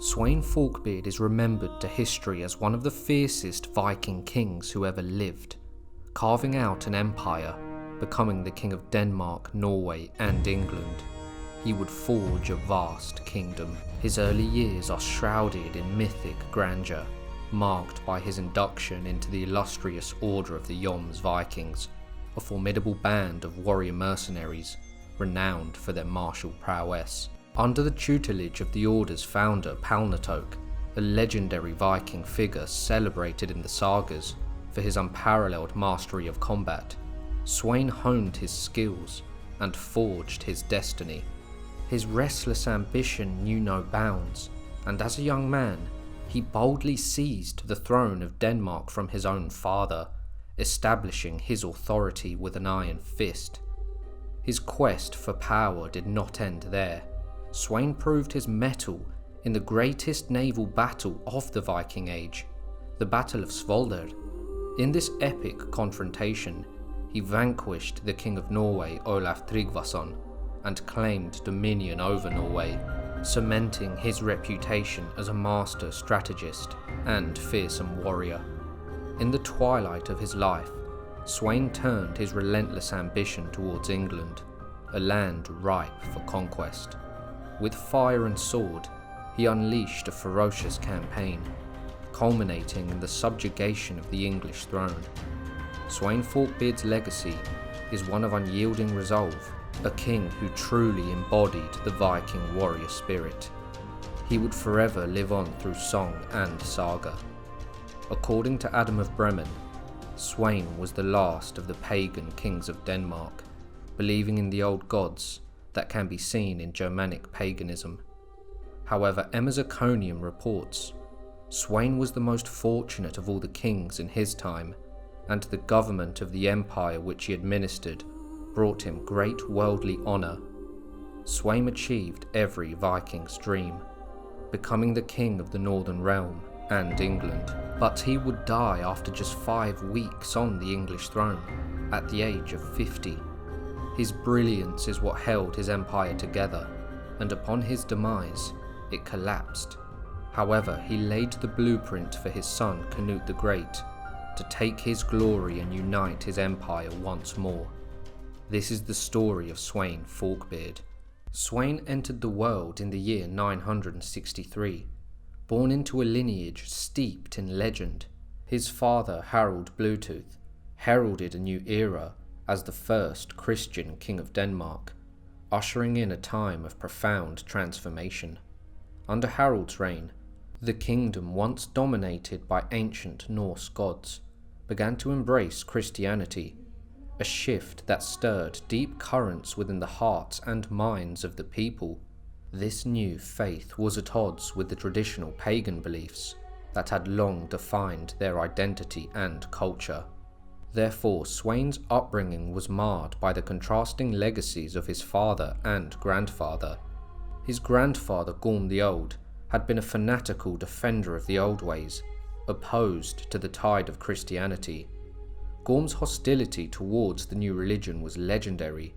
Sweyn Forkbeard is remembered to history as one of the fiercest Viking kings who ever lived, carving out an empire, becoming the King of Denmark, Norway and England. He would forge a vast kingdom. His early years are shrouded in mythic grandeur, marked by his induction into the illustrious order of the Jomsvikings, a formidable band of warrior mercenaries renowned for their martial prowess. Under the tutelage of the order's founder Palnatoke, a legendary Viking figure celebrated in the sagas for his unparalleled mastery of combat, Sweyn honed his skills and forged his destiny. His restless ambition knew no bounds, and as a young man, he boldly seized the throne of Denmark from his own father, establishing his authority with an iron fist. His quest for power did not end there. Sweyn proved his mettle in the greatest naval battle of the Viking Age, the Battle of Svolder. In this epic confrontation, he vanquished the King of Norway, Olaf Tryggvason, and claimed dominion over Norway, cementing his reputation as a master strategist and fearsome warrior. In the twilight of his life, Sweyn turned his relentless ambition towards England, a land ripe for conquest. With fire and sword, he unleashed a ferocious campaign, culminating in the subjugation of the English throne. Sweyn Forkbeard's legacy is one of unyielding resolve, a king who truly embodied the Viking warrior spirit. He would forever live on through song and saga. According to Adam of Bremen, Sweyn was the last of the pagan kings of Denmark, believing in the old gods that can be seen in Germanic paganism. However, Emma Zirconium reports, Sweyn was the most fortunate of all the kings in his time, and the government of the empire which he administered brought him great worldly honour. Sweyn achieved every Viking's dream, becoming the king of the Northern Realm and England, but he would die after just 5 weeks on the English throne, at the age of 50. His brilliance is what held his empire together, and upon his demise, it collapsed. However, he laid the blueprint for his son Canute the Great to take his glory and unite his empire once more. This is the story of Sweyn Forkbeard. Sweyn entered the world in the year 963, born into a lineage steeped in legend. His father, Harald Bluetooth, heralded a new era as the first Christian king of Denmark, ushering in a time of profound transformation. Under Harald's reign, the kingdom once dominated by ancient Norse gods began to embrace Christianity, a shift that stirred deep currents within the hearts and minds of the people. This new faith was at odds with the traditional pagan beliefs that had long defined their identity and culture. Therefore, Sweyn's upbringing was marred by the contrasting legacies of his father and grandfather. His grandfather, Gorm the Old, had been a fanatical defender of the old ways, opposed to the tide of Christianity. Gorm's hostility towards the new religion was legendary.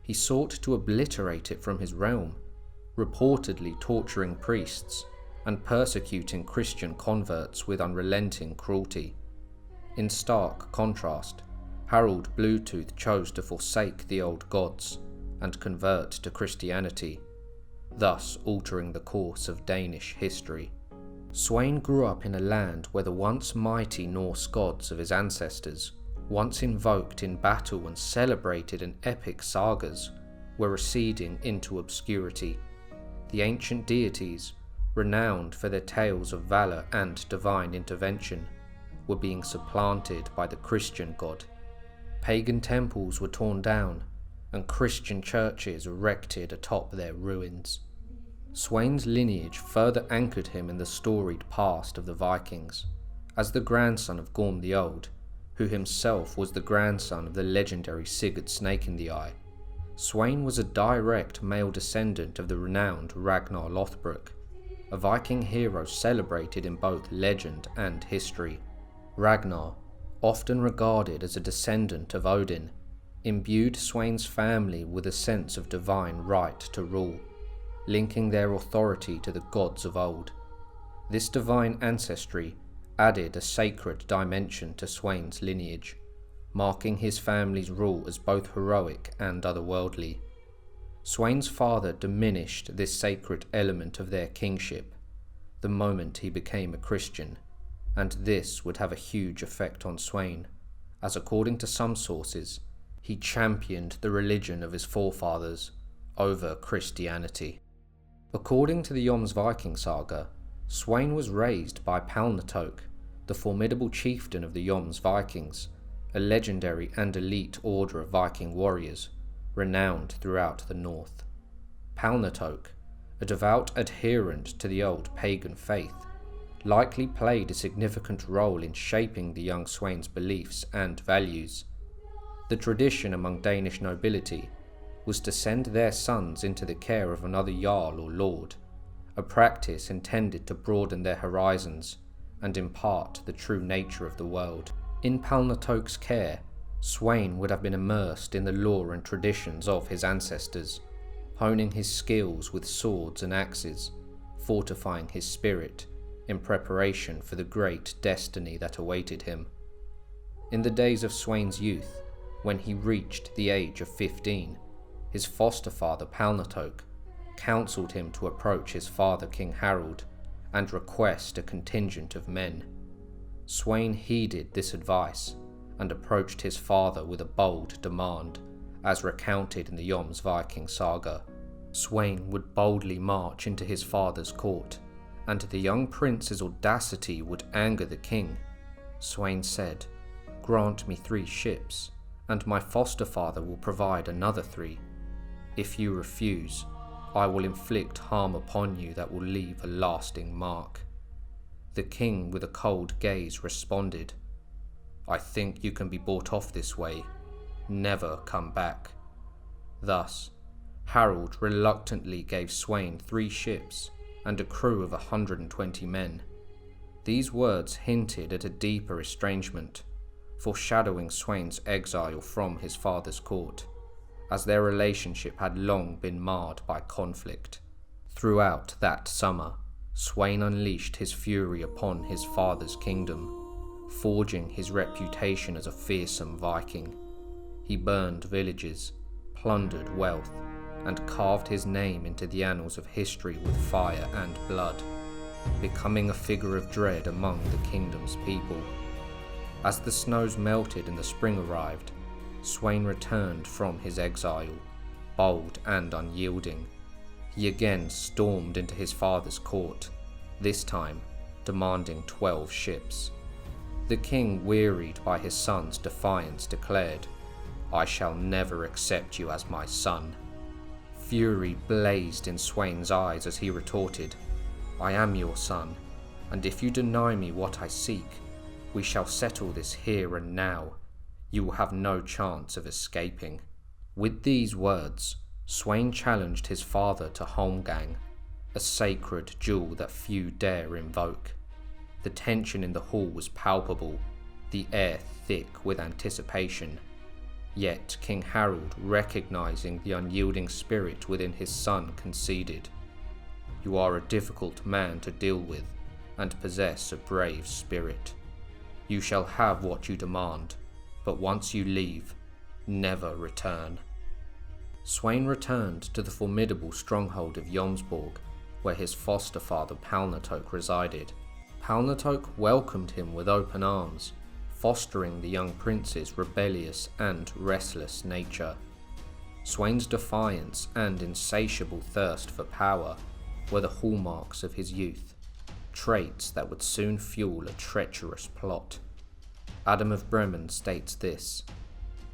He sought to obliterate it from his realm, reportedly torturing priests and persecuting Christian converts with unrelenting cruelty. In stark contrast, Harald Bluetooth chose to forsake the old gods and convert to Christianity, thus altering the course of Danish history. Sweyn grew up in a land where the once mighty Norse gods of his ancestors, once invoked in battle and celebrated in epic sagas, were receding into obscurity. The ancient deities, renowned for their tales of valour and divine intervention, were being supplanted by the Christian god. Pagan temples were torn down, and Christian churches erected atop their ruins. Sweyn's lineage further anchored him in the storied past of the Vikings, as the grandson of Gorm the Old, who himself was the grandson of the legendary Sigurd Snake in the Eye. Sweyn was a direct male descendant of the renowned Ragnar Lothbrok, a Viking hero celebrated in both legend and history. Ragnar, often regarded as a descendant of Odin, imbued Sweyn's family with a sense of divine right to rule, linking their authority to the gods of old. This divine ancestry added a sacred dimension to Sweyn's lineage, marking his family's rule as both heroic and otherworldly. Sweyn's father diminished this sacred element of their kingship the moment he became a Christian, and this would have a huge effect on Sweyn, as according to some sources, he championed the religion of his forefathers over Christianity. According to the Jomsvikings saga, Sweyn was raised by Palnatoke, the formidable chieftain of the Jomsvikings, a legendary and elite order of Viking warriors, renowned throughout the north. Palnatoke, a devout adherent to the old pagan faith, likely played a significant role in shaping the young Sweyn's beliefs and values. The tradition among Danish nobility was to send their sons into the care of another jarl or lord, a practice intended to broaden their horizons and impart the true nature of the world. In Palnatoke's care, Sweyn would have been immersed in the lore and traditions of his ancestors, honing his skills with swords and axes, fortifying his spirit in preparation for the great destiny that awaited him. In the days of Sweyn's youth, when he reached the age of 15, his foster father Palnatoke counselled him to approach his father King Harald and request a contingent of men. Sweyn heeded this advice and approached his father with a bold demand, as recounted in the Jomsvikings saga. Sweyn would boldly march into his father's court, and the young prince's audacity would anger the king. Sweyn said, "Grant me 3 ships, and my foster father will provide another 3. If you refuse, I will inflict harm upon you that will leave a lasting mark." The king, with a cold gaze, responded, "I think you can be bought off this way. Never come back." Thus, Harald reluctantly gave Sweyn 3 ships and a crew of 120 men. These words hinted at a deeper estrangement, foreshadowing Sweyn's exile from his father's court, as their relationship had long been marred by conflict. Throughout that summer, Sweyn unleashed his fury upon his father's kingdom, forging his reputation as a fearsome Viking. He burned villages, plundered wealth, and carved his name into the annals of history with fire and blood, becoming a figure of dread among the kingdom's people. As the snows melted and the spring arrived, Sweyn returned from his exile, bold and unyielding. He again stormed into his father's court, this time demanding 12 ships. The king, wearied by his son's defiance, declared, "I shall never accept you as my son." Fury blazed in Sweyn's eyes as he retorted, "I am your son, and if you deny me what I seek, we shall settle this here and now. You will have no chance of escaping." With these words, Sweyn challenged his father to Holmgang, a sacred duel that few dare invoke. The tension in the hall was palpable, the air thick with anticipation. Yet King Harald, recognizing the unyielding spirit within his son, conceded, "You are a difficult man to deal with, and possess a brave spirit. You shall have what you demand, but once you leave, never return." Sweyn returned to the formidable stronghold of Jomsborg, where his foster father Palnatoke resided. Palnatoke welcomed him with open arms, fostering the young prince's rebellious and restless nature. Sweyn's defiance and insatiable thirst for power were the hallmarks of his youth, traits that would soon fuel a treacherous plot. Adam of Bremen states this: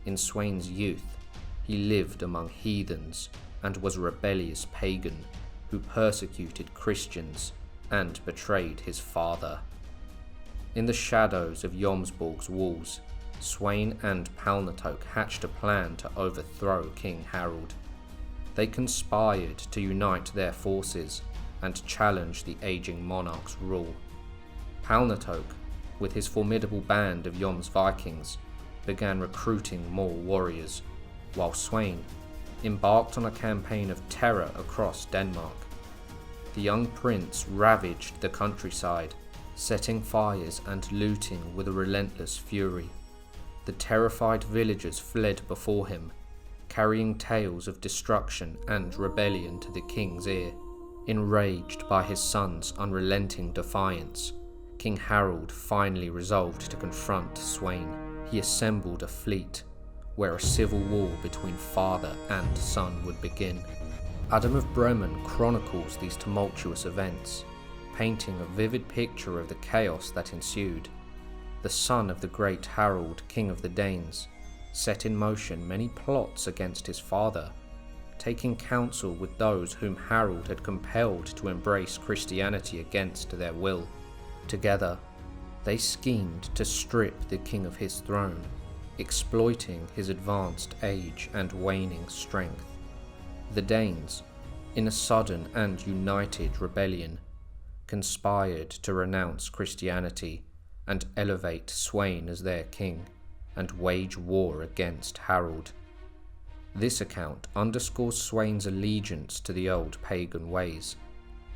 "In Sweyn's youth, he lived among heathens and was a rebellious pagan who persecuted Christians and betrayed his father." In the shadows of Jomsborg's walls, Sweyn and Palnatoke hatched a plan to overthrow King Harald. They conspired to unite their forces and challenge the aging monarch's rule. Palnatoke, with his formidable band of Jomsvikings, began recruiting more warriors, while Sweyn embarked on a campaign of terror across Denmark. the young prince ravaged the countryside, setting fires and looting with a relentless fury. The terrified villagers fled before him, carrying tales of destruction and rebellion to the king's ear. Enraged by his son's unrelenting defiance, King Harald finally resolved to confront Sweyn. He assembled a fleet, where a civil war between father and son would begin. Adam of Bremen chronicles these tumultuous events, painting a vivid picture of the chaos that ensued. The son of the great Harald, king of the Danes, set in motion many plots against his father, taking counsel with those whom Harald had compelled to embrace Christianity against their will. Together, they schemed to strip the king of his throne, exploiting his advanced age and waning strength. The Danes, in a sudden and united rebellion, conspired to renounce Christianity and elevate Sweyn as their king, and wage war against Harald. This account underscores Sweyn's allegiance to the old pagan ways,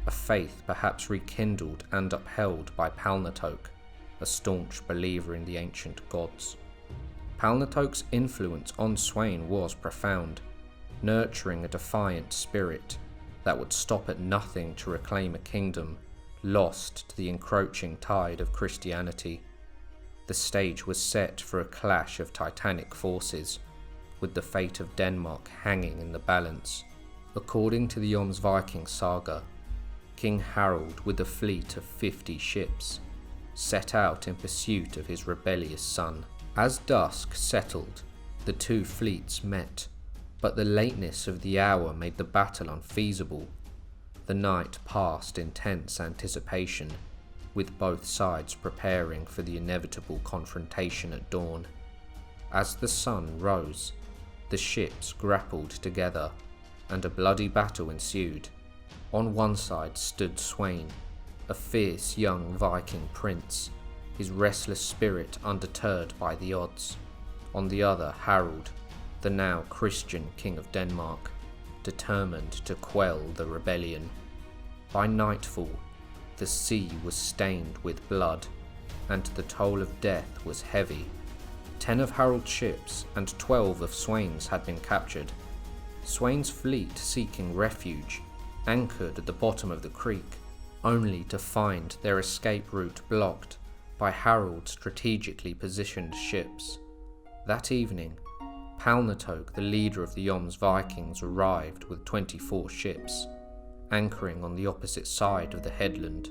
a faith perhaps rekindled and upheld by Palnatoke, a staunch believer in the ancient gods. Palnatoke's influence on Sweyn was profound, nurturing a defiant spirit that would stop at nothing to reclaim a kingdom lost to the encroaching tide of Christianity. The stage was set for a clash of titanic forces, with the fate of Denmark hanging in the balance. According to the Jomsvikings saga, King Harald, with a fleet of 50 ships, set out in pursuit of his rebellious son. As dusk settled, the two fleets met, but the lateness of the hour made the battle unfeasible. The night passed in tense anticipation, with both sides preparing for the inevitable confrontation at dawn. As the sun rose, the ships grappled together, and a bloody battle ensued. On one side stood Sweyn, a fierce young Viking prince, his restless spirit undeterred by the odds. On the other, Harald, the now Christian king of Denmark, determined to quell the rebellion. By nightfall, the sea was stained with blood, and the toll of death was heavy. 10 of Harald's ships and 12 of Sweyn's had been captured. Sweyn's fleet, seeking refuge, anchored at the bottom of the creek, only to find their escape route blocked by Harald's strategically positioned ships. That evening, Palnatoke, the leader of the Jomsvikings, arrived with 24 ships, anchoring on the opposite side of the headland.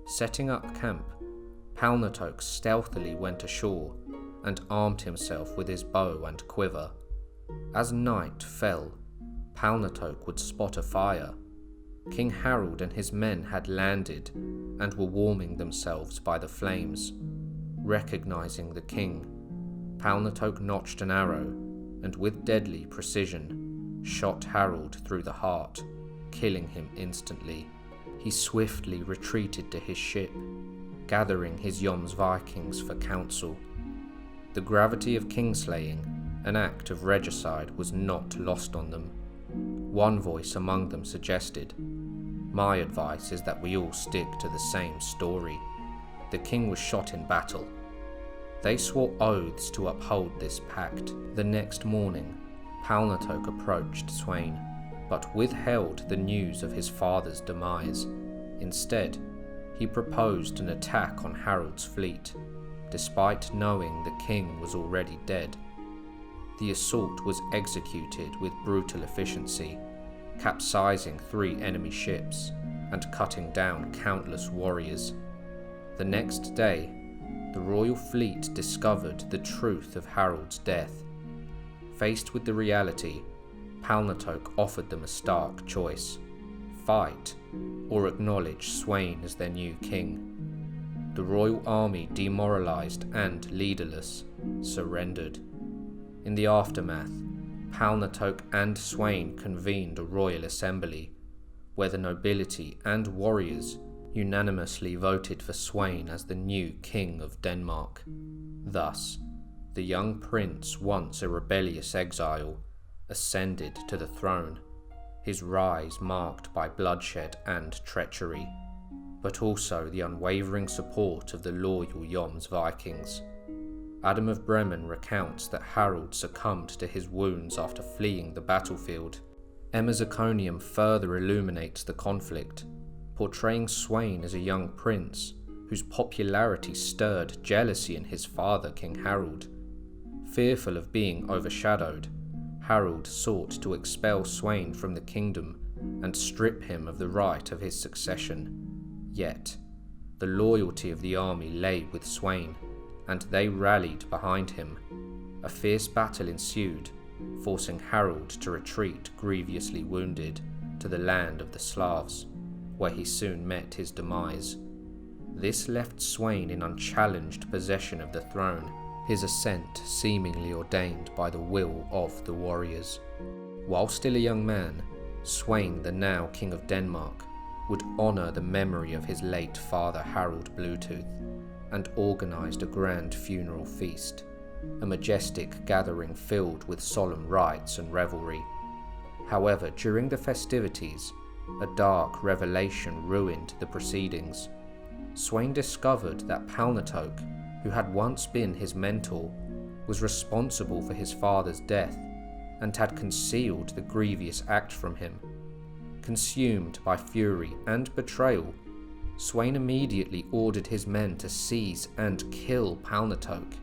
Setting up camp, Palnatoke stealthily went ashore and armed himself with his bow and quiver. As night fell, Palnatoke would spot a fire. King Harald and his men had landed and were warming themselves by the flames. Recognizing the king, Palnatoke notched an arrow and with deadly precision shot Harald through the heart, killing him instantly. He swiftly retreated to his ship, gathering his Jomsvikings for counsel. The gravity of kingslaying, an act of regicide, was not lost on them. One voice among them suggested, "My advice is that we all stick to the same story. The king was shot in battle." They swore oaths to uphold this pact. The next morning, Palnatoke approached Sweyn, but withheld the news of his father's demise. Instead, he proposed an attack on Harald's fleet, despite knowing the king was already dead. The assault was executed with brutal efficiency, capsizing 3 enemy ships and cutting down countless warriors. The next day, the royal fleet discovered the truth of Harald's death. Faced with the reality, Palnatoke offered them a stark choice: fight or acknowledge Sweyn as their new king. The royal army, demoralized and leaderless, surrendered. In the aftermath, Palnatoke and Sweyn convened a royal assembly, where the nobility and warriors unanimously voted for Sweyn as the new king of Denmark. Thus, the young prince, once a rebellious exile, ascended to the throne, his rise marked by bloodshed and treachery, but also the unwavering support of the loyal Jomsvikings. Adam of Bremen recounts that Harald succumbed to his wounds after fleeing the battlefield. Emma Zirconium further illuminates the conflict, portraying Sweyn as a young prince whose popularity stirred jealousy in his father, King Harald. Fearful of being overshadowed, Harald sought to expel Sweyn from the kingdom and strip him of the right of his succession. Yet, the loyalty of the army lay with Sweyn, and they rallied behind him. A fierce battle ensued, forcing Harald to retreat grievously wounded to the land of the Slavs, where he soon met his demise. This left Sweyn in unchallenged possession of the throne, his ascent seemingly ordained by the will of the warriors. While still a young man, Sweyn, the now King of Denmark, would honour the memory of his late father Harald Bluetooth, and organised a grand funeral feast, a majestic gathering filled with solemn rites and revelry. However, during the festivities, a dark revelation ruined the proceedings. Sweyn discovered that Palnatoke, who had once been his mentor, was responsible for his father's death and had concealed the grievous act from him. Consumed by fury and betrayal, Sweyn immediately ordered his men to seize and kill Palnatoke.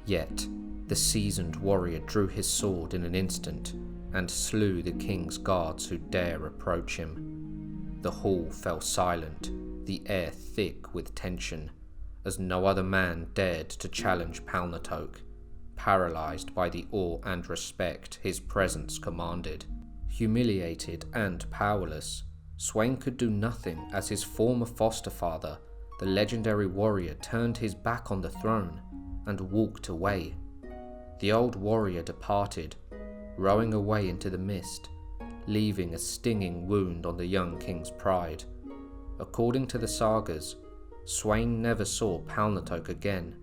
Yet, the seasoned warrior drew his sword in an instant and slew the king's guards who dare approach him. The hall fell silent, the air thick with tension, as no other man dared to challenge Palnatoke, paralysed by the awe and respect his presence commanded. Humiliated and powerless, Sweyn could do nothing as his former foster father, the legendary warrior, turned his back on the throne and walked away. The old warrior departed, rowing away into the mist, leaving a stinging wound on the young king's pride. According to the sagas, Sweyn never saw Palnatoke again,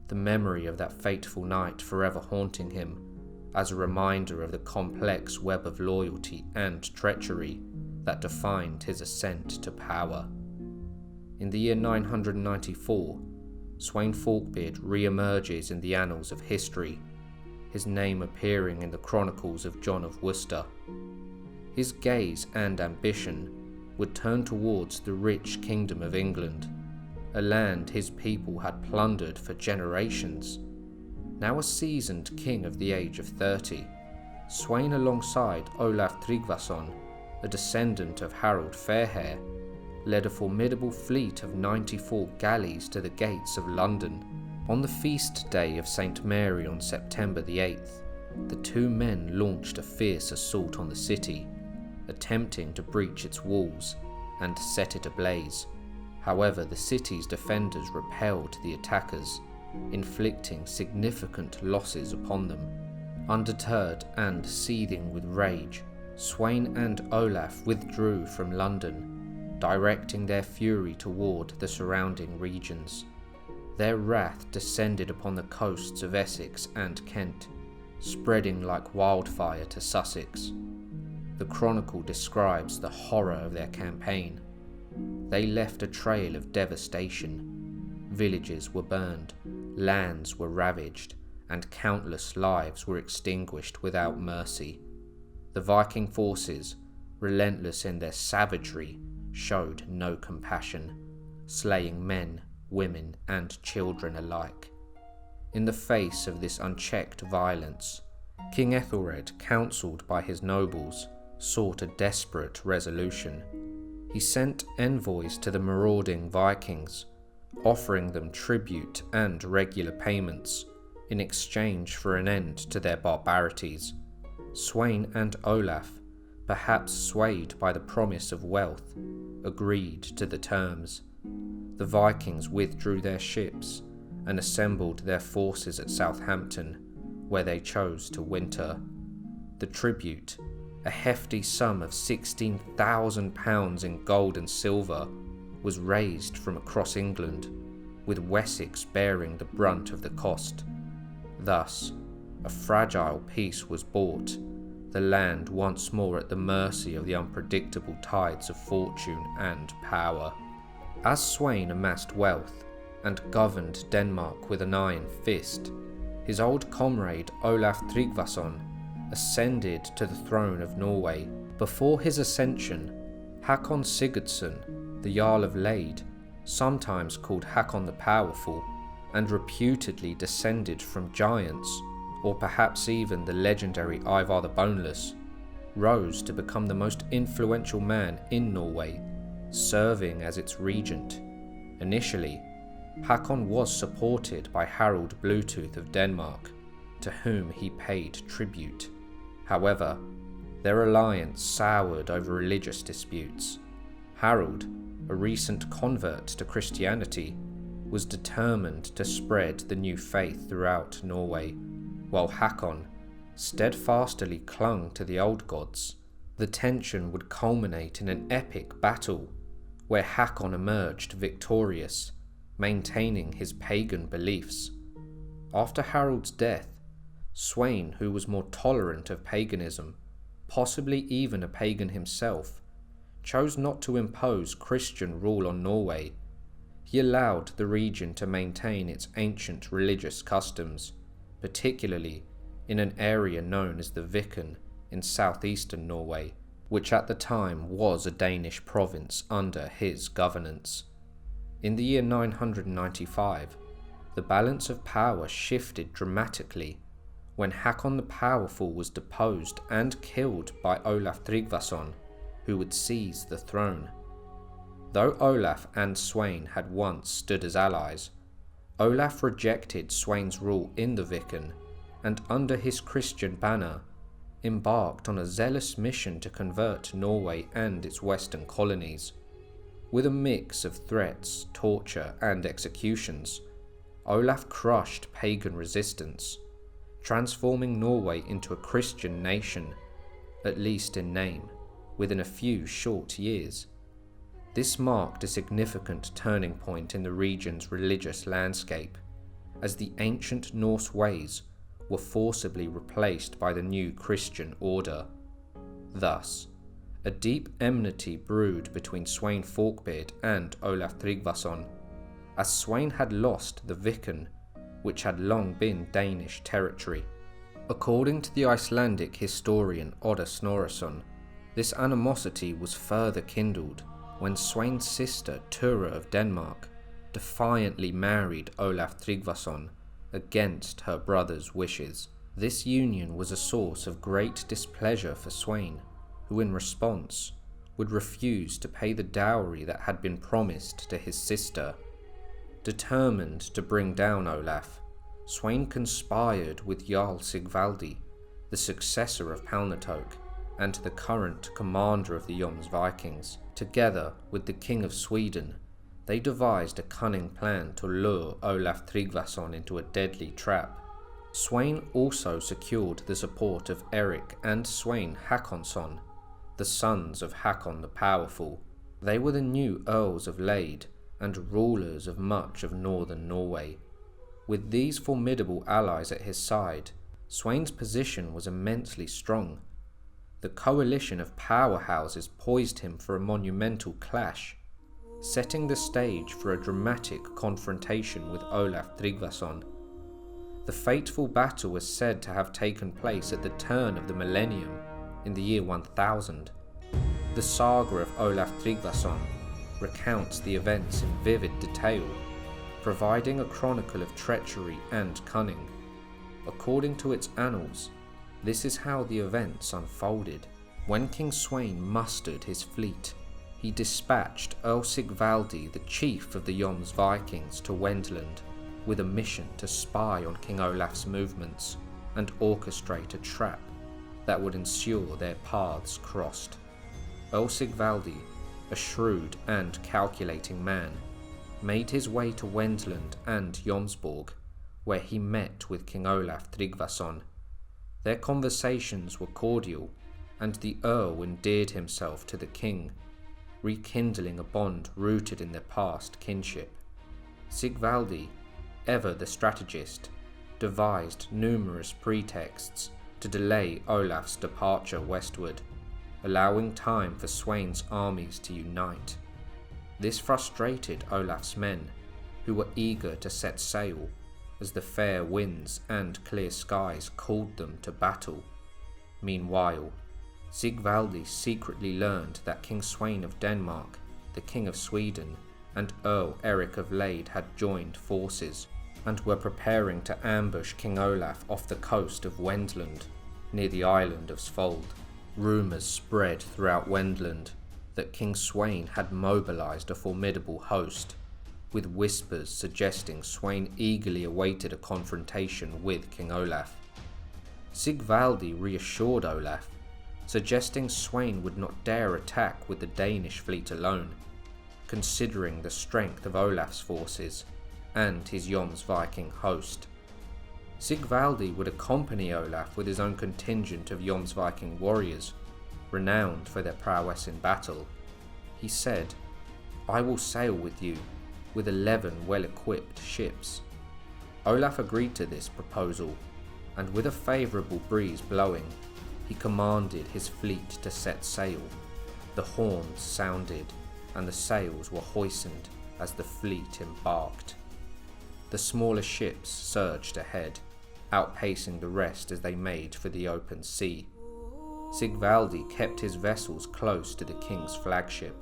the memory of that fateful night forever haunting him, as a reminder of the complex web of loyalty and treachery that defined his ascent to power. In the year 994, Sweyn Forkbeard re-emerges in the annals of history, his name appearing in the chronicles of John of Worcester. His gaze and ambition would turn towards the rich kingdom of England, a land his people had plundered for generations. Now a seasoned king of the age of 30, Sweyn, alongside Olaf Tryggvason, a descendant of Harald Fairhair, led a formidable fleet of 94 galleys to the gates of London. On the feast day of St. Mary on September the 8th, the two men launched a fierce assault on the city, attempting to breach its walls and set it ablaze. However, the city's defenders repelled the attackers, inflicting significant losses upon them. Undeterred and seething with rage, Sweyn and Olaf withdrew from London, directing their fury toward the surrounding regions. Their wrath descended upon the coasts of Essex and Kent, spreading like wildfire to Sussex. The chronicle describes the horror of their campaign. They left a trail of devastation. Villages were burned, lands were ravaged, and countless lives were extinguished without mercy. The Viking forces, relentless in their savagery, showed no compassion, slaying men, women, and children alike. In the face of this unchecked violence, King Ethelred, counselled by his nobles, sought a desperate resolution. He sent envoys to the marauding Vikings, offering them tribute and regular payments in exchange for an end to their barbarities. Sweyn and Olaf, perhaps swayed by the promise of wealth, agreed to the terms. The Vikings withdrew their ships and assembled their forces at Southampton, where they chose to winter. The tribute, a hefty sum of £16,000 in gold and silver, was raised from across England, with Wessex bearing the brunt of the cost. Thus, a fragile peace was bought, the land once more at the mercy of the unpredictable tides of fortune and power. As Sweyn amassed wealth and governed Denmark with an iron fist, his old comrade Olaf Tryggvason ascended to the throne of Norway. Before his ascension, Hakon Sigurdsson, the Jarl of Lade, sometimes called Hakon the Powerful, and reputedly descended from giants, or perhaps even the legendary Ivar the Boneless, rose to become the most influential man in Norway, serving as its regent. Initially, Hakon was supported by Harald Bluetooth of Denmark, to whom he paid tribute. However, their alliance soured over religious disputes. Harald, a recent convert to Christianity, was determined to spread the new faith throughout Norway, while Hakon steadfastly clung to the old gods. The tension would culminate in an epic battle, where Hakon emerged victorious, maintaining his pagan beliefs. After Harald's death, Sweyn, who was more tolerant of paganism, possibly even a pagan himself, chose not to impose Christian rule on Norway. He allowed the region to maintain its ancient religious customs, particularly in an area known as the Viken in southeastern Norway, which at the time was a Danish province under his governance. In the year 995, the balance of power shifted dramatically when Hakon the Powerful was deposed and killed by Olaf Tryggvason, who would seize the throne. Though Olaf and Sweyn had once stood as allies, Olaf rejected Sweyn's rule in the Viken and under his Christian banner embarked on a zealous mission to convert Norway and its western colonies. With a mix of threats, torture and executions, Olaf crushed pagan resistance, transforming Norway into a Christian nation, at least in name, within a few short years. This marked a significant turning point in the region's religious landscape, as the ancient Norse ways were forcibly replaced by the new Christian order. Thus, a deep enmity brewed between Sweyn Forkbeard and Olaf Tryggvason, as Sweyn had lost the Viken, which had long been Danish territory. According to the Icelandic historian Oda Snorrason, this animosity was further kindled when Sweyn's sister Tura of Denmark defiantly married Olaf Tryggvason against her brother's wishes. This union was a source of great displeasure for Sweyn, who in response would refuse to pay the dowry that had been promised to his sister. Determined to bring down Olaf, Sweyn conspired with Jarl Sigvaldi, the successor of Palnatoke and the current commander of the Jomsvikings. Together with the King of Sweden, they devised a cunning plan to lure Olaf Tryggvason into a deadly trap. Sweyn also secured the support of Eric and Sweyn Hakonsson, the sons of Hakon the Powerful. They were the new Earls of Lade and rulers of much of northern Norway. With these formidable allies at his side, Sweyn's position was immensely strong. The coalition of powerhouses poised him for a monumental clash, setting the stage for a dramatic confrontation with Olaf Tryggvason. The fateful battle was said to have taken place at the turn of the millennium in the year 1000. The saga of Olaf Tryggvason recounts the events in vivid detail, providing a chronicle of treachery and cunning. According to its annals, this is how the events unfolded. When King Sweyn mustered his fleet, he dispatched Earl Sigvaldi, the chief of the Jomsvikings, to Wendland with a mission to spy on King Olaf's movements and orchestrate a trap that would ensure their paths crossed. Earl Sigvaldi, a shrewd and calculating man, made his way to Wendland and Jomsborg, where he met with King Olaf Tryggvason. Their conversations were cordial, and the Earl endeared himself to the king, rekindling a bond rooted in their past kinship. Sigvaldi, ever the strategist, devised numerous pretexts to to delay Olaf's departure westward, allowing time for Sweyn's armies to unite. This frustrated Olaf's men, who were eager to set sail, as the fair winds and clear skies called them to battle. Meanwhile, Sigvaldi secretly learned that King Sweyn of Denmark, the King of Sweden, and Earl Eric of Lade had joined forces, and were preparing to ambush King Olaf off the coast of Wendland, near the island of Svolder. Rumours spread throughout Wendland that King Sweyn had mobilised a formidable host, with whispers suggesting Sweyn eagerly awaited a confrontation with King Olaf. Sigvaldi reassured Olaf, suggesting Sweyn would not dare attack with the Danish fleet alone, considering the strength of Olaf's forces and his Jomsviking host. Sigvaldi would accompany Olaf with his own contingent of Jomsviking warriors, renowned for their prowess in battle. He said, "I will sail with you, with 11 well-equipped ships." Olaf agreed to this proposal, and with a favourable breeze blowing, he commanded his fleet to set sail. The horns sounded, and the sails were hoisted as the fleet embarked. The smaller ships surged ahead, outpacing the rest as they made for the open sea. Sigvaldi kept his vessels close to the king's flagship,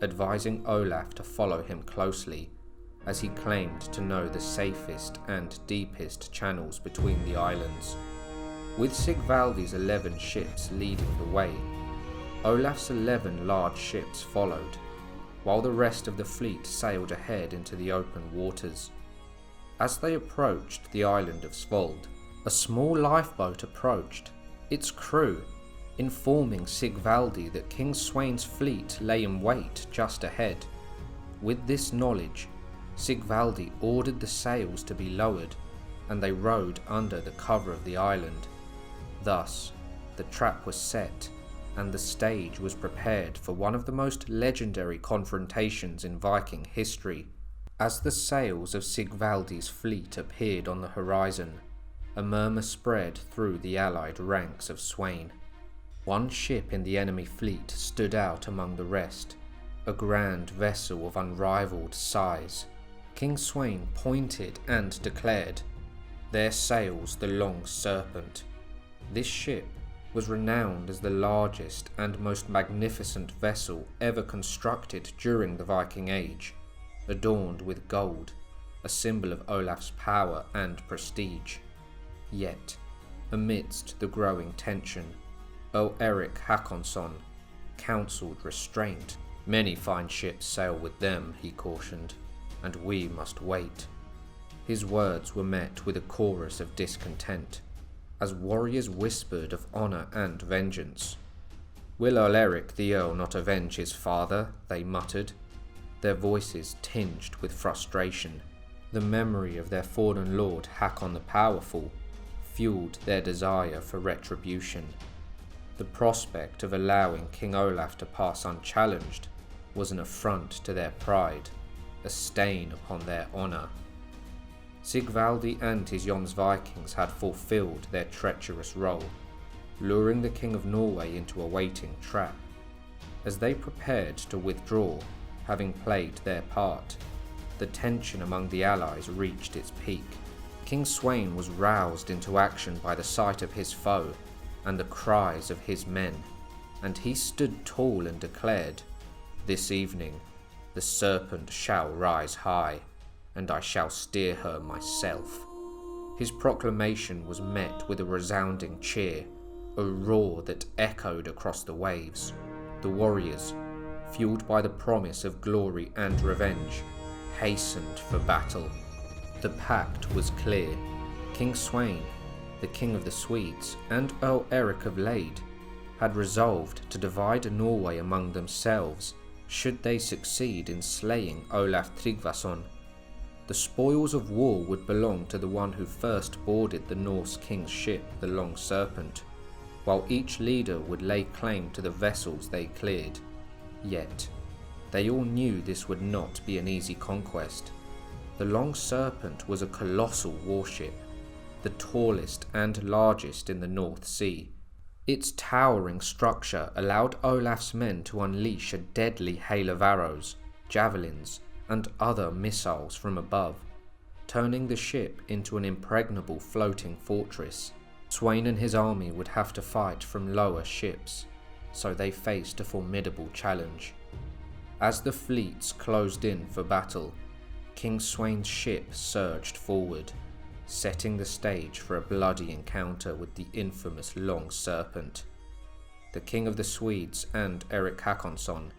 advising Olaf to follow him closely, as he claimed to know the safest and deepest channels between the islands. With Sigvaldi's 11 ships leading the way, Olaf's 11 large ships followed, while the rest of the fleet sailed ahead into the open waters. As they approached the island of Svolder, a small lifeboat approached, its crew informing Sigvaldi that King Sweyn's fleet lay in wait just ahead. With this knowledge, Sigvaldi ordered the sails to be lowered, and they rowed under the cover of the island. Thus, the trap was set, and the stage was prepared for one of the most legendary confrontations in Viking history. As the sails of Sigvaldi's fleet appeared on the horizon, a murmur spread through the allied ranks of Sweyn. One ship in the enemy fleet stood out among the rest, a grand vessel of unrivaled size. King Sweyn pointed and declared, "There sails the Long Serpent." This ship was renowned as the largest and most magnificent vessel ever constructed during the Viking Age, adorned with gold, a symbol of Olaf's power and prestige. Yet, amidst the growing tension, Earl Eric Hakonsson counselled restraint. "Many fine ships sail with them," he cautioned, "and we must wait." His words were met with a chorus of discontent, as warriors whispered of honour and vengeance. "Will Earl Eric the Earl not avenge his father?" they muttered, their voices tinged with frustration. The memory of their fallen lord Hakon the Powerful fueled their desire for retribution. The prospect of allowing King Olaf to pass unchallenged was an affront to their pride, a stain upon their honour. Sigvaldi and his Jomsvikings had fulfilled their treacherous role, luring the King of Norway into a waiting trap. As they prepared to withdraw, having played their part, the tension among the allies reached its peak. King Sweyn was roused into action by the sight of his foe and the cries of his men, and he stood tall and declared, "This evening the serpent shall rise high, and I shall steer her myself." His proclamation was met with a resounding cheer, a roar that echoed across the waves. The warriors, fueled by the promise of glory and revenge, hastened for battle. The pact was clear. King Sweyn, the King of the Swedes, and Earl Eric of Lade had resolved to divide Norway among themselves should they succeed in slaying Olaf Tryggvason. The spoils of war would belong to the one who first boarded the Norse king's ship, the Long Serpent, while each leader would lay claim to the vessels they cleared. Yet, they all knew this would not be an easy conquest. The Long Serpent was a colossal warship, the tallest and largest in the North Sea. Its towering structure allowed Olaf's men to unleash a deadly hail of arrows, javelins, and other missiles from above, turning the ship into an impregnable floating fortress. Sweyn and his army would have to fight from lower ships, so they faced a formidable challenge. As the fleets closed in for battle, King Sweyn's ship surged forward, setting the stage for a bloody encounter with the infamous Long Serpent. The King of the Swedes and Erik Hakonsson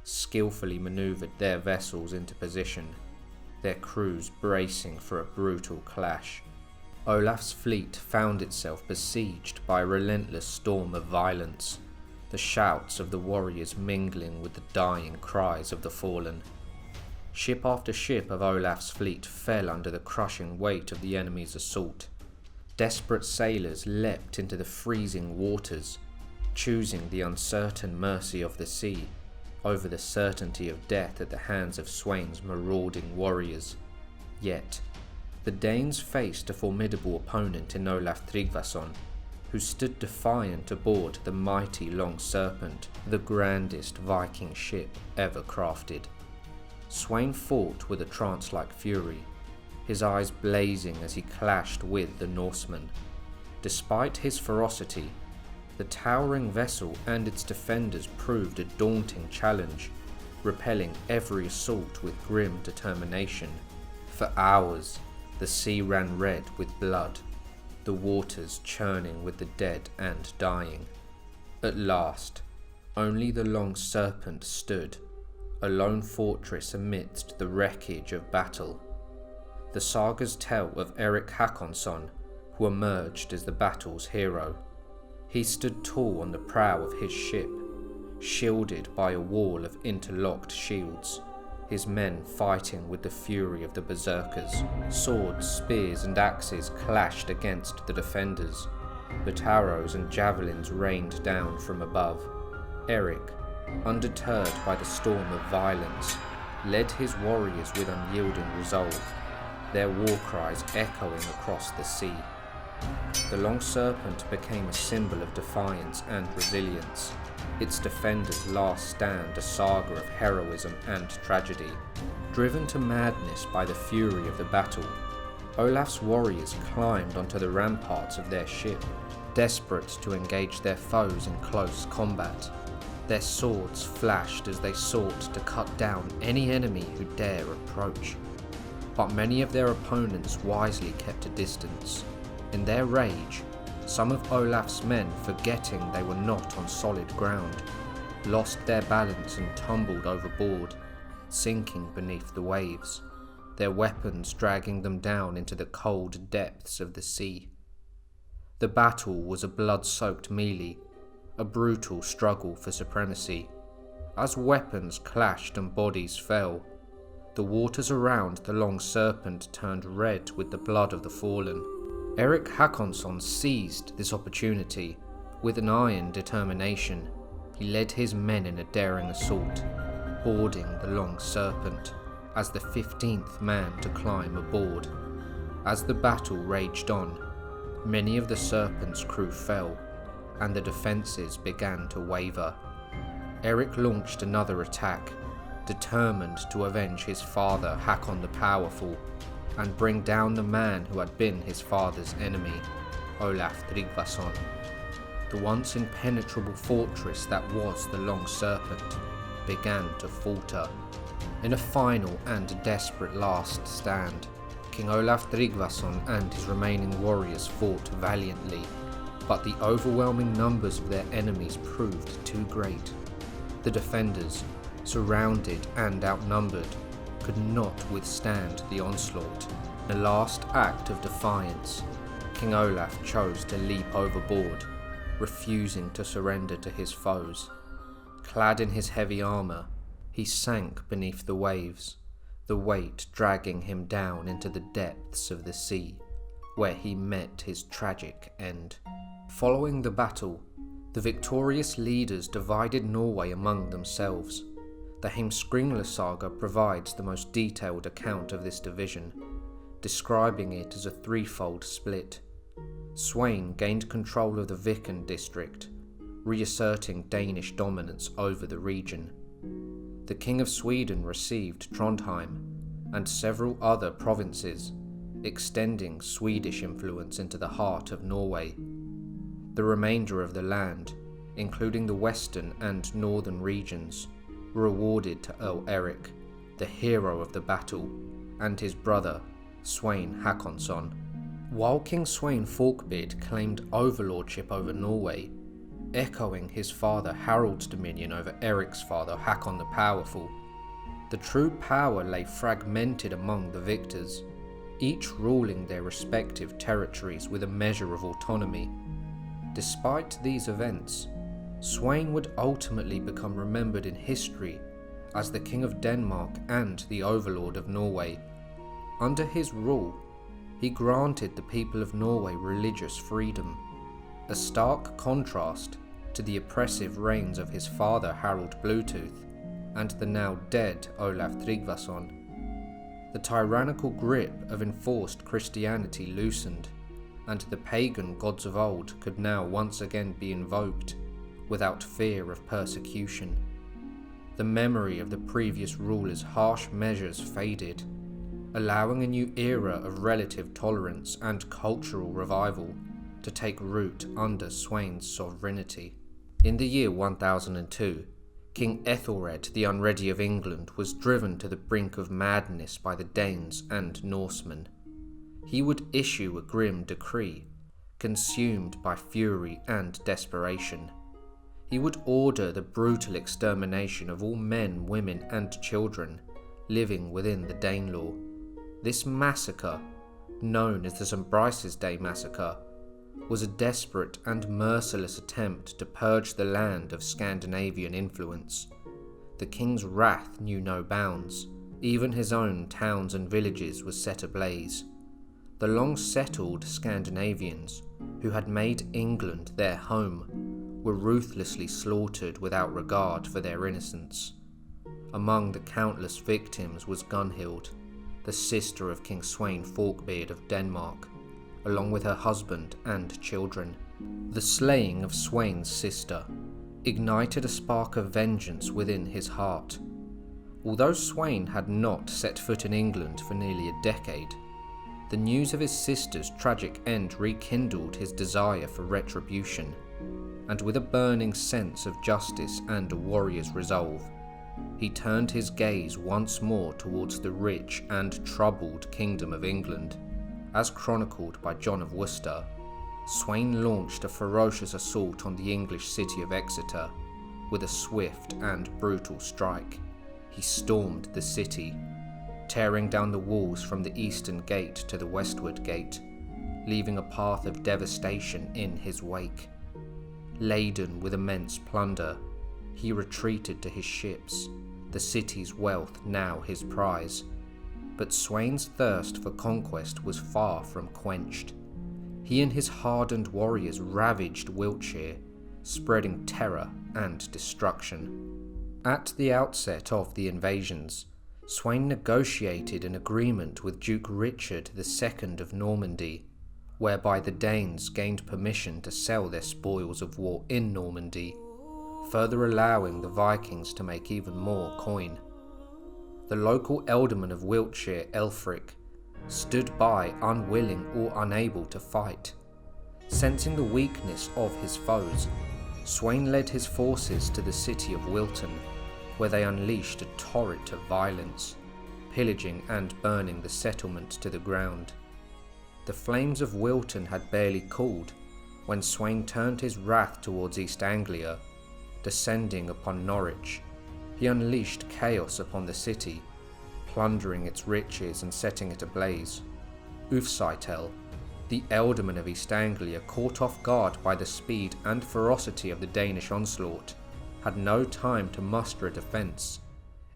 skillfully manoeuvred their vessels into position, their crews bracing for a brutal clash. Olaf's fleet found itself besieged by a relentless storm of violence, the shouts of the warriors mingling with the dying cries of the fallen. Ship after ship of Olaf's fleet fell under the crushing weight of the enemy's assault. Desperate sailors leapt into the freezing waters, choosing the uncertain mercy of the sea over the certainty of death at the hands of Sweyn's marauding warriors. Yet, the Danes faced a formidable opponent in Olaf Tryggvason, who stood defiant aboard the mighty Long Serpent, the grandest Viking ship ever crafted. Sweyn fought with a trance-like fury, his eyes blazing as he clashed with the Norsemen. Despite his ferocity, the towering vessel and its defenders proved a daunting challenge, repelling every assault with grim determination. For hours, the sea ran red with blood, the waters churning with the dead and dying. At last, only the Long Serpent stood, a lone fortress amidst the wreckage of battle. The sagas tell of Erik Hakonsson, who emerged as the battle's hero. He stood tall on the prow of his ship, shielded by a wall of interlocked shields, his men fighting with the fury of the berserkers. Swords, spears and axes clashed against the defenders, but arrows and javelins rained down from above. Erik, undeterred by the storm of violence, led his warriors with unyielding resolve, their war cries echoing across the sea. The Long Serpent became a symbol of defiance and resilience, its defenders' last stand a saga of heroism and tragedy. Driven to madness by the fury of the battle, Olaf's warriors climbed onto the ramparts of their ship, desperate to engage their foes in close combat. Their swords flashed as they sought to cut down any enemy who dare approach. But many of their opponents wisely kept a distance. In their rage, some of Olaf's men, forgetting they were not on solid ground, lost their balance and tumbled overboard, sinking beneath the waves, their weapons dragging them down into the cold depths of the sea. The battle was a blood-soaked melee, a brutal struggle for supremacy. As weapons clashed and bodies fell, the waters around the Long Serpent turned red with the blood of the fallen. Erik Hakonsson seized this opportunity. With an iron determination, he led his men in a daring assault, boarding the Long Serpent as the 15th man to climb aboard. As the battle raged on, many of the Serpent's crew fell, and the defences began to waver. Erik launched another attack, determined to avenge his father Hakon the Powerful, and bring down the man who had been his father's enemy, Olaf Tryggvason. The once impenetrable fortress that was the Long Serpent began to falter. In a final and desperate last stand, King Olaf Tryggvason and his remaining warriors fought valiantly, but the overwhelming numbers of their enemies proved too great. The defenders, surrounded and outnumbered, could not withstand the onslaught. In a last act of defiance, King Olaf chose to leap overboard, refusing to surrender to his foes. Clad in his heavy armour, he sank beneath the waves, the weight dragging him down into the depths of the sea, where he met his tragic end. Following the battle, the victorious leaders divided Norway among themselves. The Heimskringla saga provides the most detailed account of this division, describing it as a threefold split. Sweyn gained control of the Viken district, reasserting Danish dominance over the region. The King of Sweden received Trondheim and several other provinces, extending Swedish influence into the heart of Norway. The remainder of the land, including the western and northern regions, were awarded to Earl Eric, the hero of the battle, and his brother, Sweyn Hakonsson. While King Sweyn Forkbeard claimed overlordship over Norway, echoing his father Harald's dominion over Eric's father Hakon the Powerful, the true power lay fragmented among the victors, each ruling their respective territories with a measure of autonomy. Despite these events, Sweyn would ultimately become remembered in history as the King of Denmark and the Overlord of Norway. Under his rule, he granted the people of Norway religious freedom, a stark contrast to the oppressive reigns of his father Harald Bluetooth and the now dead Olaf Tryggvason. The tyrannical grip of enforced Christianity loosened, and the pagan gods of old could now once again be invoked without fear of persecution. The memory of the previous ruler's harsh measures faded, allowing a new era of relative tolerance and cultural revival to take root under Sweyn's sovereignty. In the year 1002, King Ethelred the Unready of England was driven to the brink of madness by the Danes and Norsemen. He would issue a grim decree, consumed by fury and desperation. He would order the brutal extermination of all men, women and children living within the Danelaw. This massacre, known as the St. Brice's Day Massacre, was a desperate and merciless attempt to purge the land of Scandinavian influence. The king's wrath knew no bounds. Even his own towns and villages were set ablaze. The long-settled Scandinavians, who had made England their home, were ruthlessly slaughtered without regard for their innocence. Among the countless victims was Gunhild, the sister of King Sweyn Forkbeard of Denmark, along with her husband and children. The slaying of Sweyn's sister ignited a spark of vengeance within his heart. Although Sweyn had not set foot in England for nearly a decade, the news of his sister's tragic end rekindled his desire for retribution, and with a burning sense of justice and a warrior's resolve, he turned his gaze once more towards the rich and troubled Kingdom of England. As chronicled by John of Worcester, Sweyn launched a ferocious assault on the English city of Exeter. With a swift and brutal strike, he stormed the city, tearing down the walls from the eastern gate to the westward gate, leaving a path of devastation in his wake. Laden with immense plunder, he retreated to his ships, the city's wealth now his prize. But Sweyn's thirst for conquest was far from quenched. He and his hardened warriors ravaged Wiltshire, spreading terror and destruction. At the outset of the invasions, Sweyn negotiated an agreement with Duke Richard II of Normandy, whereby the Danes gained permission to sell their spoils of war in Normandy, further allowing the Vikings to make even more coin. The local ealdorman of Wiltshire, Elfric, stood by unwilling or unable to fight. Sensing the weakness of his foes, Sweyn led his forces to the city of Wilton, where they unleashed a torrent of violence, pillaging and burning the settlement to the ground. The flames of Wilton had barely cooled when Sweyn turned his wrath towards East Anglia. Descending upon Norwich, he unleashed chaos upon the city, plundering its riches and setting it ablaze. Ufsaitel, the ealdorman of East Anglia, caught off guard by the speed and ferocity of the Danish onslaught, had no time to muster a defence.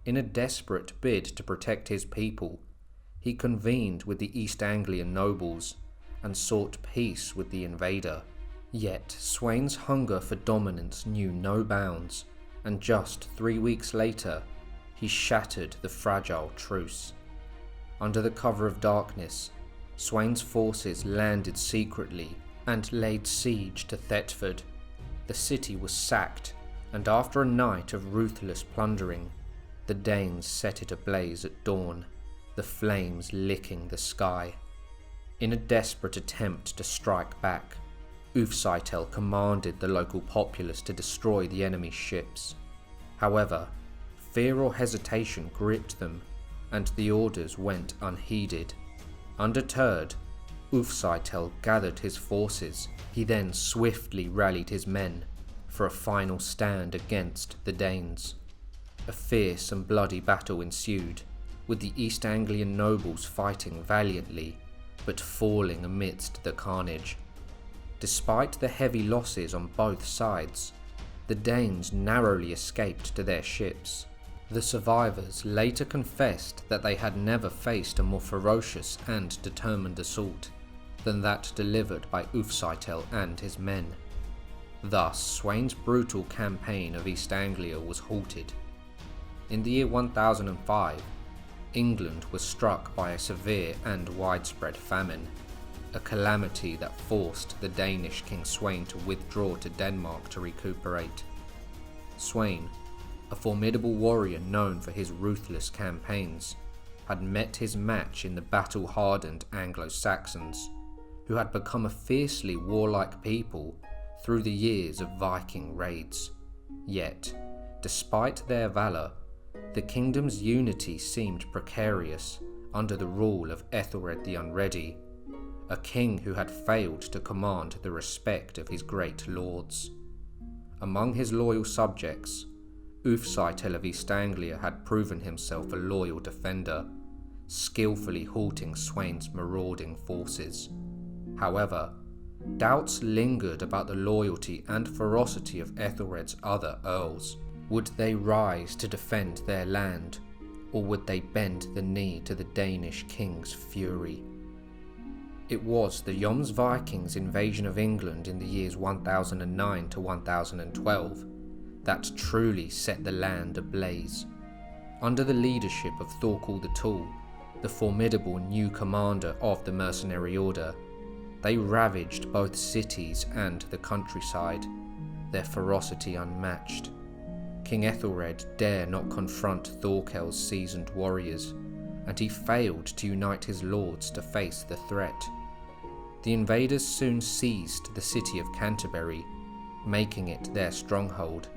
In a desperate bid to protect his people, he convened with the East Anglian nobles and sought peace with the invader. Yet Sweyn's hunger for dominance knew no bounds, and just 3 weeks later, he shattered the fragile truce. Under the cover of darkness, Sweyn's forces landed secretly and laid siege to Thetford. The city was sacked, and after a night of ruthless plundering, the Danes set it ablaze at dawn, the flames licking the sky. In a desperate attempt to strike back, Ulfsitel commanded the local populace to destroy the enemy's ships. However, fear or hesitation gripped them, and the orders went unheeded. Undeterred, Ulfsitel gathered his forces. He then swiftly rallied his men for a final stand against the Danes. A fierce and bloody battle ensued, with the East Anglian nobles fighting valiantly, but falling amidst the carnage. Despite the heavy losses on both sides, the Danes narrowly escaped to their ships. The survivors later confessed that they had never faced a more ferocious and determined assault than that delivered by Ulfsitel and his men. Thus, Sweyn's brutal campaign of East Anglia was halted. In the year 1005, England was struck by a severe and widespread famine, a calamity that forced the Danish King Sweyn to withdraw to Denmark to recuperate. Sweyn, a formidable warrior known for his ruthless campaigns, had met his match in the battle-hardened Anglo-Saxons, who had become a fiercely warlike people through the years of Viking raids. Yet, despite their valour, the kingdom's unity seemed precarious under the rule of Ethelred the Unready, a king who had failed to command the respect of his great lords. Among his loyal subjects, Ulfsitel of East Anglia had proven himself a loyal defender, skillfully halting Sweyn's marauding forces. However, doubts lingered about the loyalty and ferocity of Ethelred's other earls. Would they rise to defend their land, or would they bend the knee to the Danish king's fury? It was the Jomsvikings' invasion of England in the years 1009 to 1012 that truly set the land ablaze. Under the leadership of Thorkel the Tall, the formidable new commander of the mercenary order, they ravaged both cities and the countryside, their ferocity unmatched. King Ethelred dare not confront Thorkel's seasoned warriors, and he failed to unite his lords to face the threat. The invaders soon seized the city of Canterbury, making it their stronghold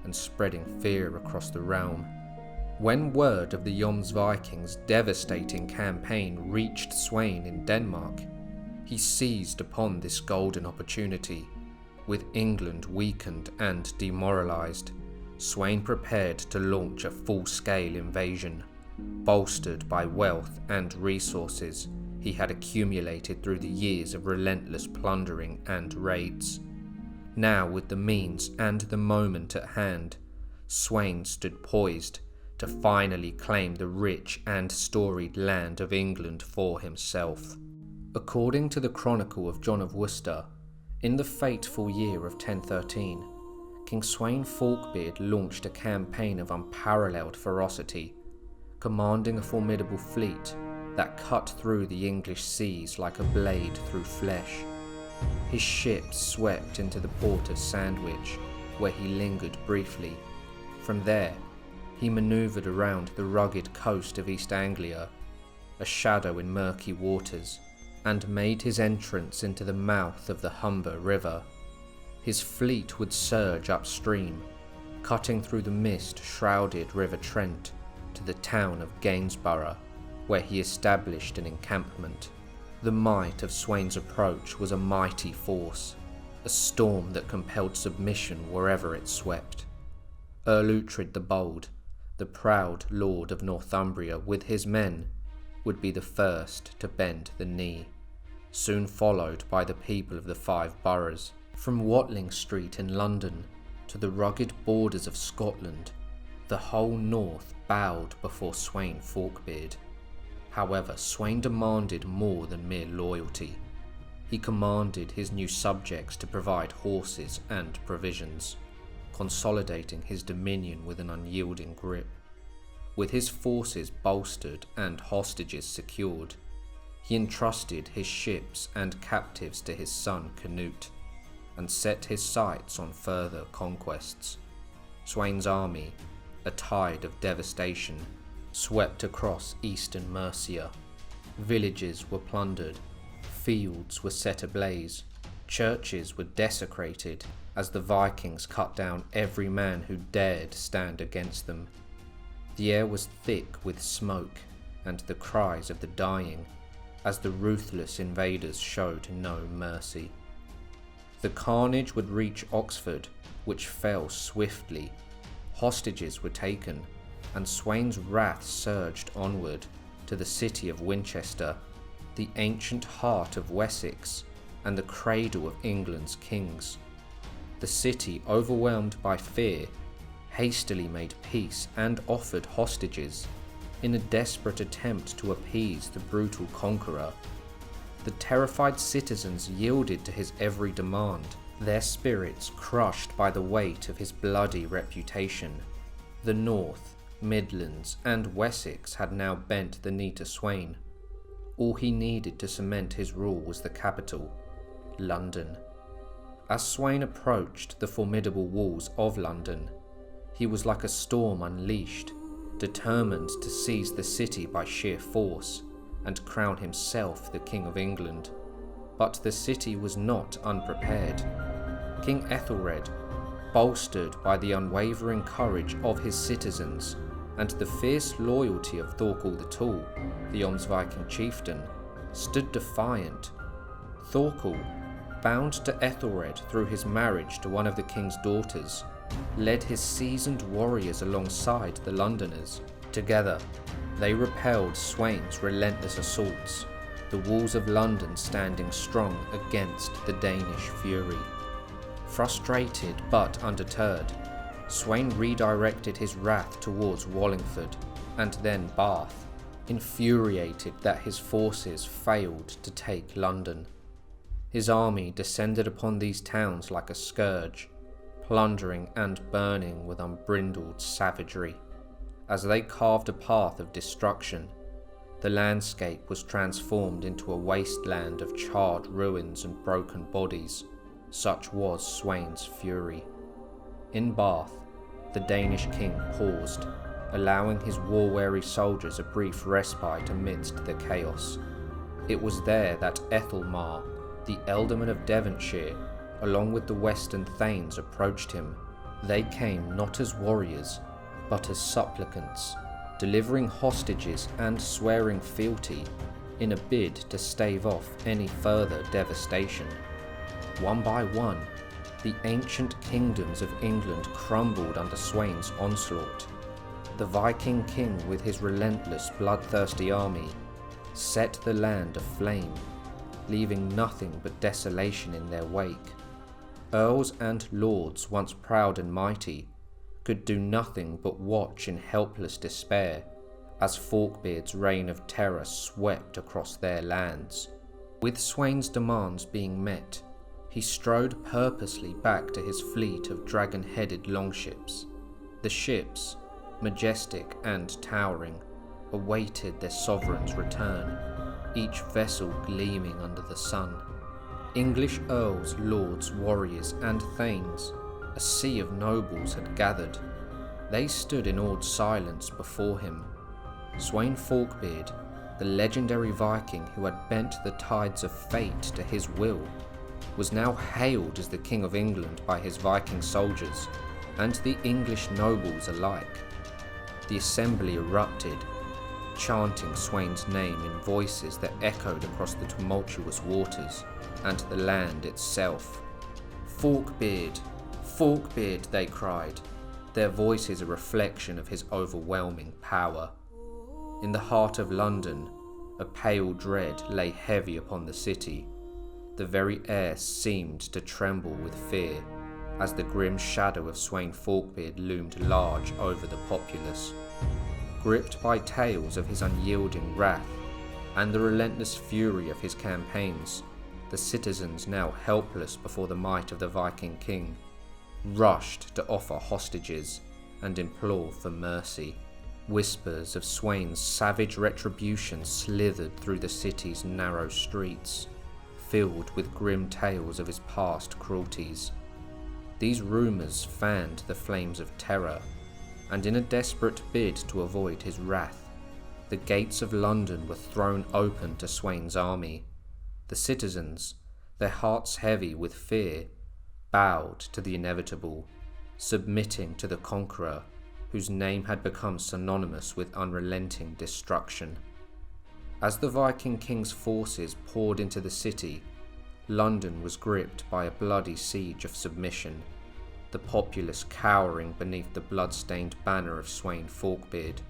and spreading fear across the realm. When word of the Jomsvikings' devastating campaign reached Sweyn in Denmark, he seized upon this golden opportunity. With England weakened and demoralised, Sweyn prepared to launch a full-scale invasion, bolstered by wealth and resources he had accumulated through the years of relentless plundering and raids. Now, with the means and the moment at hand, Sweyn stood poised to finally claim the rich and storied land of England for himself. According to the Chronicle of John of Worcester, in the fateful year of 1013, King Sweyn Forkbeard launched a campaign of unparalleled ferocity, commanding a formidable fleet that cut through the English seas like a blade through flesh. His ships swept into the port of Sandwich, where he lingered briefly. From there, he manoeuvred around the rugged coast of East Anglia, a shadow in murky waters, and made his entrance into the mouth of the Humber River. His fleet would surge upstream, cutting through the mist-shrouded River Trent to the town of Gainsborough, where he established an encampment. The might of Sweyn's approach was a mighty force, a storm that compelled submission wherever it swept. Earl Uhtred the Bold, the proud lord of Northumbria with his men, would be the first to bend the knee, soon followed by the people of the Five Boroughs. From Watling Street in London to the rugged borders of Scotland, the whole north bowed before Sweyn Forkbeard. However, Sweyn demanded more than mere loyalty. He commanded his new subjects to provide horses and provisions, consolidating his dominion with an unyielding grip. With his forces bolstered and hostages secured, he entrusted his ships and captives to his son Canute, and set his sights on further conquests. Sweyn's army, a tide of devastation, swept across eastern Mercia. Villages were plundered, fields were set ablaze, churches were desecrated as the Vikings cut down every man who dared stand against them. The air was thick with smoke and the cries of the dying, as the ruthless invaders showed no mercy. The carnage would reach Oxford, which fell swiftly. Hostages were taken, and Sweyn's wrath surged onward to the city of Winchester, the ancient heart of Wessex and the cradle of England's kings. The city, overwhelmed by fear, hastily made peace and offered hostages in a desperate attempt to appease the brutal conqueror. The terrified citizens yielded to his every demand, their spirits crushed by the weight of his bloody reputation. The North, Midlands, and Wessex had now bent the knee to Sweyn. All he needed to cement his rule was the capital, London. As Sweyn approached the formidable walls of London, he was like a storm unleashed, determined to seize the city by sheer force and crown himself the King of England. But the city was not unprepared. King Ethelred, bolstered by the unwavering courage of his citizens and the fierce loyalty of Thorkel the Tall, the Jomsviking chieftain, stood defiant. Thorkel, bound to Ethelred through his marriage to one of the king's daughters, led his seasoned warriors alongside the Londoners. Together, they repelled Sweyn's relentless assaults, the walls of London standing strong against the Danish fury. Frustrated but undeterred, Sweyn redirected his wrath towards Wallingford and then Bath, infuriated that his forces failed to take London. His army descended upon these towns like a scourge, plundering and burning with unbridled savagery. As they carved a path of destruction, the landscape was transformed into a wasteland of charred ruins and broken bodies. Such was Sweyn's fury. In Bath, the Danish king paused, allowing his war-weary soldiers a brief respite amidst the chaos. It was there that Ethelmar, the Ealdorman of Devonshire, along with the western thanes, approached him. They came not as warriors, but as supplicants, delivering hostages and swearing fealty in a bid to stave off any further devastation. One by one, the ancient kingdoms of England crumbled under Sweyn's onslaught. The Viking king, with his relentless, bloodthirsty army, set the land aflame, leaving nothing but desolation in their wake. Earls and lords, once proud and mighty, could do nothing but watch in helpless despair as Forkbeard's reign of terror swept across their lands. With Sweyn's demands being met, he strode purposely back to his fleet of dragon-headed longships. The ships, majestic and towering, awaited their sovereign's return, each vessel gleaming under the sun. English earls, lords, warriors, and thanes, a sea of nobles had gathered. They stood in awed silence before him. Sweyn Forkbeard, the legendary Viking who had bent the tides of fate to his will, was now hailed as the King of England by his Viking soldiers and the English nobles alike. The assembly erupted, chanting Sweyn's name in voices that echoed across the tumultuous waters and the land itself. "Forkbeard! Forkbeard!" they cried, their voices a reflection of his overwhelming power. In the heart of London, a pale dread lay heavy upon the city. The very air seemed to tremble with fear as the grim shadow of Sweyn Forkbeard loomed large over the populace. Gripped by tales of his unyielding wrath and the relentless fury of his campaigns, the citizens, now helpless before the might of the Viking king, rushed to offer hostages and implore for mercy. Whispers of Sweyn's savage retribution slithered through the city's narrow streets, filled with grim tales of his past cruelties. These rumours fanned the flames of terror, and in a desperate bid to avoid his wrath, the gates of London were thrown open to Sweyn's army. The citizens, their hearts heavy with fear, bowed to the inevitable, submitting to the conqueror whose name had become synonymous with unrelenting destruction. As the Viking king's forces poured into the city, London was gripped by a bloody siege of submission, the populace cowering beneath the blood-stained banner of Sweyn Forkbeard,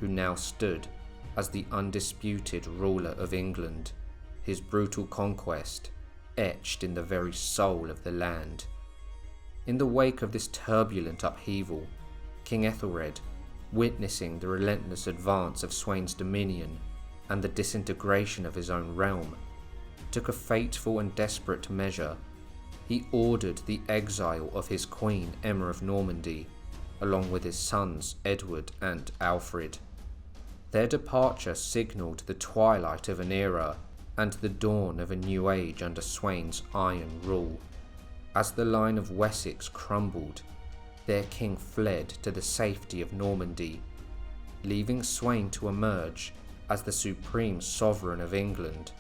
who now stood as the undisputed ruler of England, his brutal conquest etched in the very soul of the land. In the wake of this turbulent upheaval, King Ethelred, witnessing the relentless advance of Sweyn's dominion and the disintegration of his own realm, took a fateful and desperate measure. He ordered the exile of his queen Emma of Normandy, along with his sons Edward and Alfred. Their departure signalled the twilight of an era and the dawn of a new age under Sweyn's iron rule. As the line of Wessex crumbled, their king fled to the safety of Normandy, leaving Sweyn to emerge as the supreme sovereign of England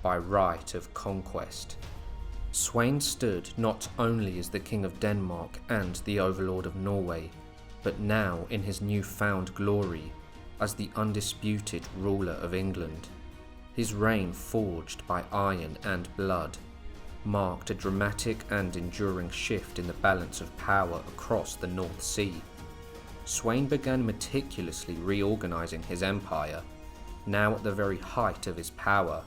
by right of conquest. Sweyn stood not only as the King of Denmark and the Overlord of Norway, but now in his newfound glory as the undisputed ruler of England. His reign, forged by iron and blood, marked a dramatic and enduring shift in the balance of power across the North Sea. Sweyn began meticulously reorganizing his empire, now at the very height of his power,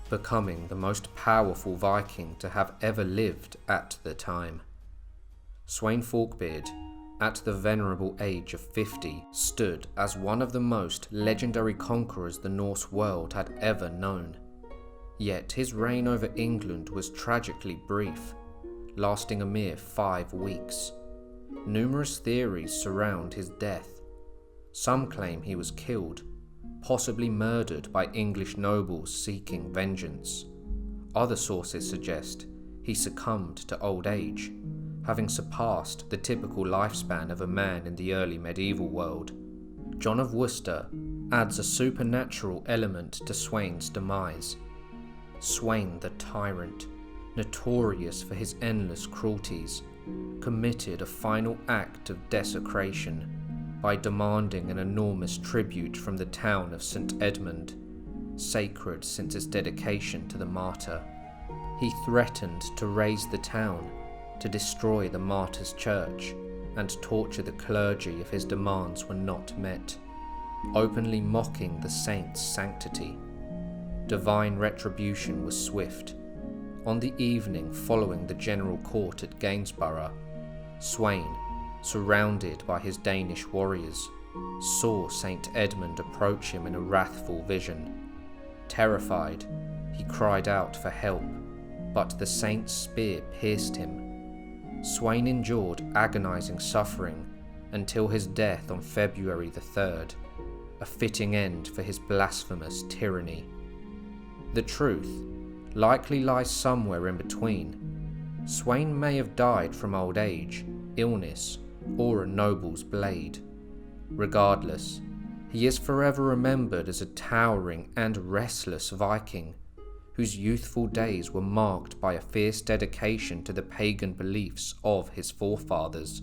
becoming the most powerful Viking to have ever lived at the time. Sweyn Forkbeard, at the venerable age of 50, stood as one of the most legendary conquerors the Norse world had ever known. Yet his reign over England was tragically brief, lasting a mere 5 weeks. Numerous theories surround his death. Some claim he was killed, possibly murdered by English nobles seeking vengeance. Other sources suggest he succumbed to old age, having surpassed the typical lifespan of a man in the early medieval world. John of Worcester adds a supernatural element to Sweyn's demise. Sweyn the tyrant, notorious for his endless cruelties, committed a final act of desecration by demanding an enormous tribute from the town of St. Edmund, sacred since its dedication to the martyr. He threatened to raze the town, to destroy the martyr's church, and torture the clergy if his demands were not met, openly mocking the saint's sanctity. Divine retribution was swift. On the evening following the general court at Gainsborough, Sweyn, surrounded by his Danish warriors, saw St. Edmund approach him in a wrathful vision. Terrified, he cried out for help, but the saint's spear pierced him. Sweyn endured agonizing suffering until his death on February the 3rd, a fitting end for his blasphemous tyranny. The truth likely lies somewhere in between. Sweyn may have died from old age, illness, or a noble's blade. Regardless, he is forever remembered as a towering and restless Viking, whose youthful days were marked by a fierce dedication to the pagan beliefs of his forefathers.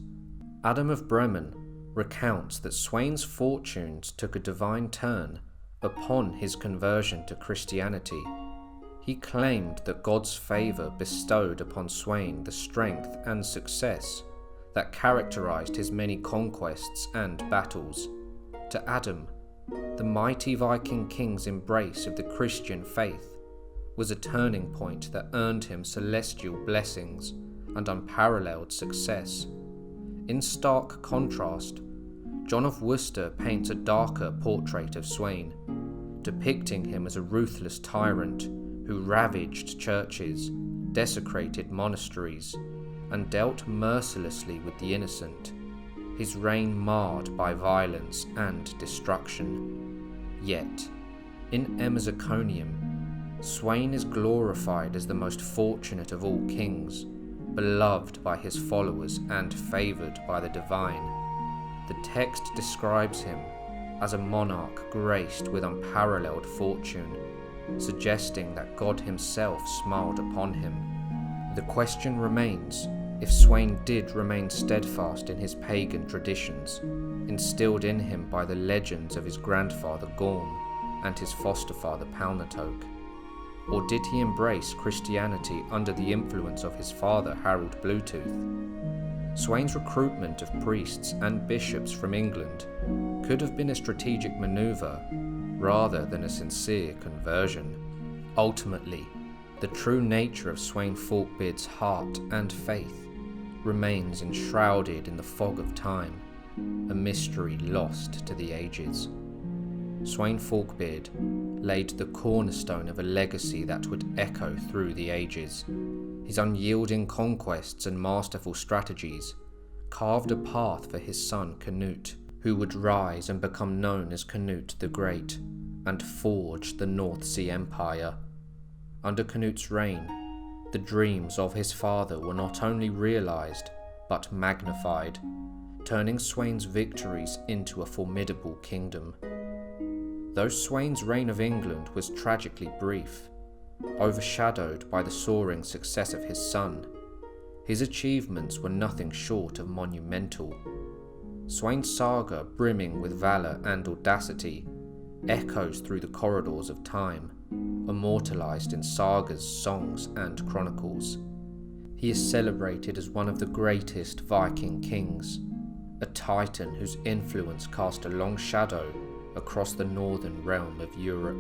Adam of Bremen recounts that Sweyn's fortunes took a divine turn upon his conversion to Christianity. He claimed that God's favour bestowed upon Sweyn the strength and success that characterised his many conquests and battles. To Adam, the mighty Viking king's embrace of the Christian faith was a turning point that earned him celestial blessings and unparalleled success. In stark contrast, John of Worcester paints a darker portrait of Sweyn, depicting him as a ruthless tyrant who ravaged churches, desecrated monasteries, and dealt mercilessly with the innocent. his reign marred by violence and destruction. Yet, in Emma's Iconium, Sweyn is glorified as the most fortunate of all kings, beloved by his followers and favoured by the divine. The text describes him as a monarch graced with unparalleled fortune, suggesting that God himself smiled upon him. The question remains if Sweyn did remain steadfast in his pagan traditions, instilled in him by the legends of his grandfather Gorm and his foster father Palnatoke, or did he embrace Christianity under the influence of his father Harald Bluetooth? Sweyn's recruitment of priests and bishops from England could have been a strategic manoeuvre rather than a sincere conversion. Ultimately, the true nature of Sweyn Forkbeard's heart and faith remains enshrouded in the fog of time, a mystery lost to the ages. Sweyn Forkbeard laid the cornerstone of a legacy that would echo through the ages. His unyielding conquests and masterful strategies carved a path for his son Canute, who would rise and become known as Canute the Great, and forge the North Sea Empire. Under Canute's reign, the dreams of his father were not only realised, but magnified, turning Sweyn's victories into a formidable kingdom. Though Sweyn's reign of England was tragically brief, overshadowed by the soaring success of his son, his achievements were nothing short of monumental. Sweyn's saga, brimming with valour and audacity, echoes through the corridors of time, immortalised in sagas, songs and chronicles. He is celebrated as one of the greatest Viking kings, a titan whose influence cast a long shadow across the northern realm of Europe.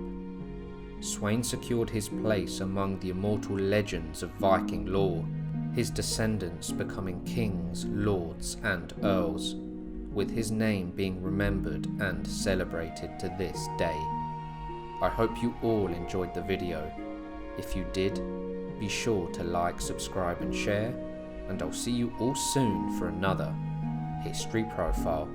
Sweyn secured his place among the immortal legends of Viking lore, his descendants becoming kings, lords and earls, with his name being remembered and celebrated to this day. I hope you all enjoyed the video. If you did, be sure to like, subscribe and share, and I'll see you all soon for another History Profile.